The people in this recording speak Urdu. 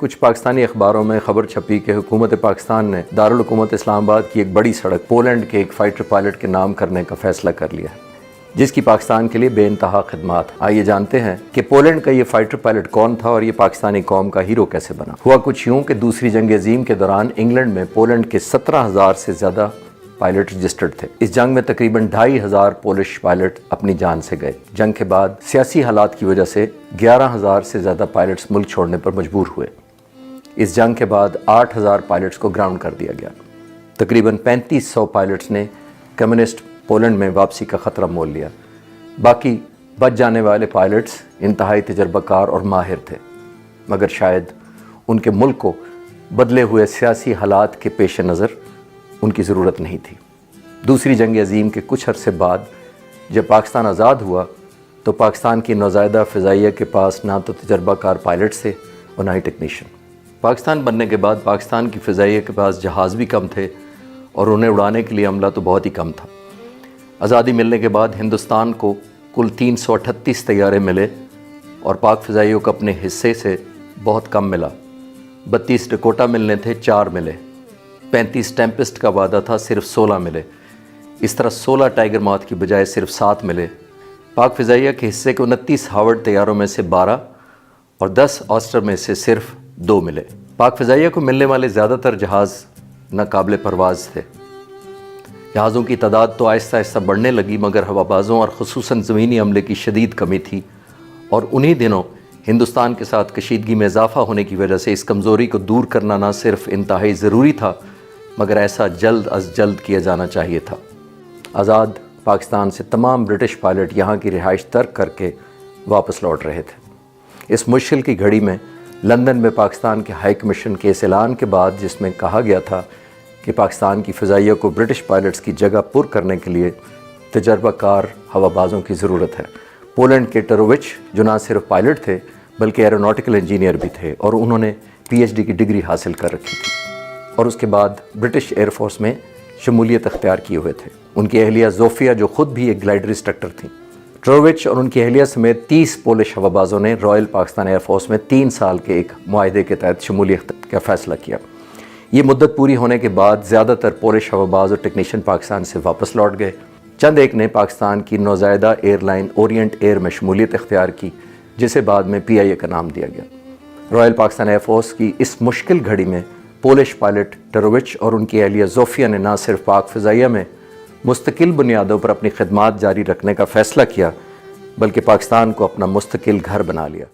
کچھ پاکستانی اخباروں میں خبر چھپی کہ حکومت پاکستان نے دارالحکومت اسلام آباد کی ایک بڑی سڑک پولینڈ کے ایک فائٹر پائلٹ کے نام کرنے کا فیصلہ کر لیا ہے، جس کی پاکستان کے لیے بے انتہا خدمات۔ آئیے جانتے ہیں کہ پولینڈ کا یہ فائٹر پائلٹ کون تھا اور یہ پاکستانی قوم کا ہیرو کیسے بنا۔ ہوا کچھ یوں کہ دوسری جنگ عظیم کے دوران انگلینڈ میں پولینڈ کے 17,000 سے زیادہ پائلٹ رجسٹرڈ تھے۔ اس جنگ میں تقریباً 2,500 پولش پائلٹ اپنی جان سے گئے۔ جنگ کے بعد سیاسی حالات کی وجہ سے 11,000 سے زیادہ پائلٹس ملک چھوڑنے پر مجبور ہوئے۔ اس جنگ کے بعد 8,000 پائلٹس کو گراؤنڈ کر دیا گیا۔ تقریباً 3500 پائلٹس نے کمیونسٹ پولینڈ میں واپسی کا خطرہ مول لیا۔ باقی بچ جانے والے پائلٹس انتہائی تجربہ کار اور ماہر تھے، مگر شاید ان کے ملک کو بدلے ہوئے سیاسی حالات کے پیش نظر ان کی ضرورت نہیں تھی۔ دوسری جنگ عظیم کے کچھ عرصے بعد جب پاکستان آزاد ہوا تو پاکستان کی نوزائیدہ فضائیہ کے پاس نہ تو تجربہ کار پائلٹس تھے اور نہ ہی ٹیکنیشین۔ پاکستان بننے کے بعد پاکستان کی فضائیہ کے پاس جہاز بھی کم تھے اور انہیں اڑانے کے لیے عملہ تو بہت ہی کم تھا۔ آزادی ملنے کے بعد ہندوستان کو کل 338 طیارے ملے اور پاک فضائیوں کو اپنے حصے سے بہت کم ملا۔ 32 ڈکوٹا ملنے تھے، 4 ملے۔ 35 ٹیمپسٹ کا وعدہ تھا، صرف 16 ملے۔ اس طرح 16 ٹائیگر ماتھ کی بجائے صرف 7 ملے۔ پاک فضائیہ کے حصے کے 29 ہاورڈ طیاروں میں سے 12 اور 10 آسٹر میں سے صرف 2 ملے۔ پاک فضائیہ کو ملنے والے زیادہ تر جہاز ناقابل پرواز تھے۔ جہازوں کی تعداد تو آہستہ آہستہ بڑھنے لگی، مگر ہوابازوں اور خصوصاً زمینی عملے کی شدید کمی تھی، اور انہی دنوں ہندوستان کے ساتھ کشیدگی میں اضافہ ہونے کی وجہ سے اس کمزوری کو دور کرنا نہ صرف انتہائی ضروری تھا، مگر ایسا جلد از جلد کیا جانا چاہیے تھا۔ آزاد پاکستان سے تمام برٹش پائلٹ یہاں کی رہائش ترک کر کے واپس لوٹ رہے تھے۔ اس مشکل کی گھڑی میں لندن میں پاکستان کے ہائی کمیشن کے اس اعلان کے بعد، جس میں کہا گیا تھا کہ پاکستان کی فضائیہ کو برٹش پائلٹس کی جگہ پر کرنے کے لیے تجربہ کار ہوابازوں کی ضرورت ہے، پولینڈ کے ٹرووچ جو نہ صرف پائلٹ تھے بلکہ ایروناٹیکل انجینئر بھی تھے اور انہوں نے PhD کی ڈگری حاصل کر رکھی تھی اور اس کے بعد برٹش ایئر فورس میں شمولیت اختیار کیے ہوئے تھے۔ ان کی اہلیہ زوفیا جو خود بھی ایک گلائڈر انسٹرکٹر تھیں۔ ٹرووچ اور ان کی اہلیہ سمیت 30 پولش ہوابازوں نے رائل پاکستان ایئر فورس میں 3 سال کے ایک معاہدے کے تحت شمولیت کا فیصلہ کیا۔ یہ مدت پوری ہونے کے بعد زیادہ تر پولش ہواباز اور ٹیکنیشین پاکستان سے واپس لوٹ گئے۔ چند ایک نے پاکستان کی نوزائیدہ ایئر لائن اورینٹ ایئر میں شمولیت اختیار کی، جسے بعد میں PIA کا نام دیا گیا۔ رائل پاکستان ایئر فورس کی اس مشکل گھڑی میں پولش پائلٹ ٹرووچ اور ان کی اہلیہ زوفیا نے نہ صرف پاک فضائیہ میں مستقل بنیادوں پر اپنی خدمات جاری رکھنے کا فیصلہ کیا، بلکہ پاکستان کو اپنا مستقل گھر بنا لیا۔